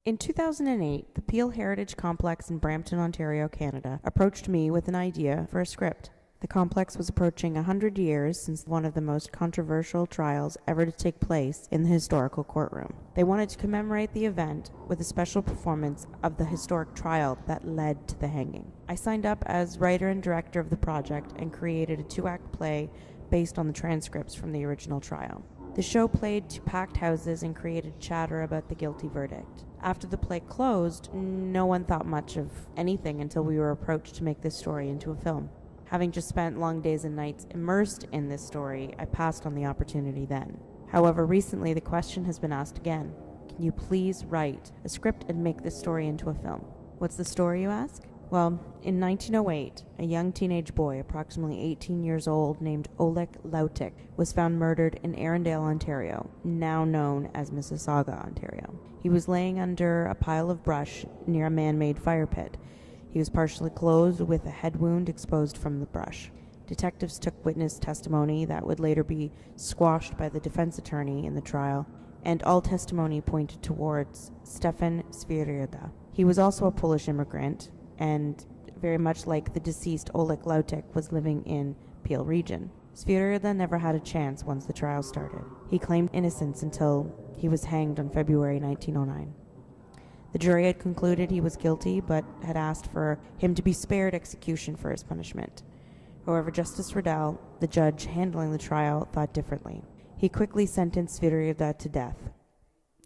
In 2008, the Peel Heritage Complex in Brampton, Ontario, Canada, approached me with an idea for a script. The complex was approaching 100 years since one of the most controversial trials ever to take place in the historical courtroom. They wanted to commemorate the event with a special performance of the historic trial that led to the hanging. I signed up as writer and director of the project and created a 2-act play based on the transcripts from the original trial. The show played to packed houses and created chatter about the guilty verdict. After the play closed, no one thought much of anything until we were approached to make this story into a film. Having just spent long days and nights immersed in this story, I passed on the opportunity then. However, recently the question has been asked again. Can you please write a script and make this story into a film? What's the story, you ask? Well, in 1908, a young teenage boy, approximately 18 years old, named Oleg Lautik, was found murdered in Arundel, Ontario, now known as Mississauga, Ontario. He was laying under a pile of brush near a man-made fire pit. He was partially clothed with a head wound exposed from the brush. Detectives took witness testimony that would later be squashed by the defense attorney in the trial, and all testimony pointed towards Stefan Sviriada. He was also a Polish immigrant, and very much like the deceased Oleg Lautik, was living in Peel region. Sviriada never had a chance once the trial started. He claimed innocence until he was hanged on February 1909. The jury had concluded he was guilty, but had asked for him to be spared execution for his punishment. However, Justice Riddell, the judge handling the trial, thought differently. He quickly sentenced Sviriada to death.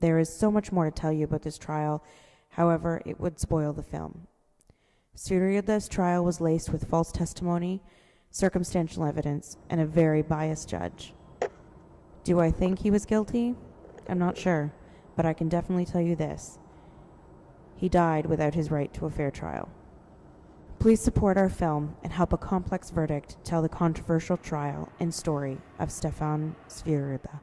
There is so much more to tell you about this trial, however, it would spoil the film. Sviriada's trial was laced with false testimony, circumstantial evidence, and a very biased judge. Do I think he was guilty? I'm not sure, but I can definitely tell you this. He died without his right to a fair trial. Please support our film and help a complex verdict tell the controversial trial and story of Stefan Sviriada.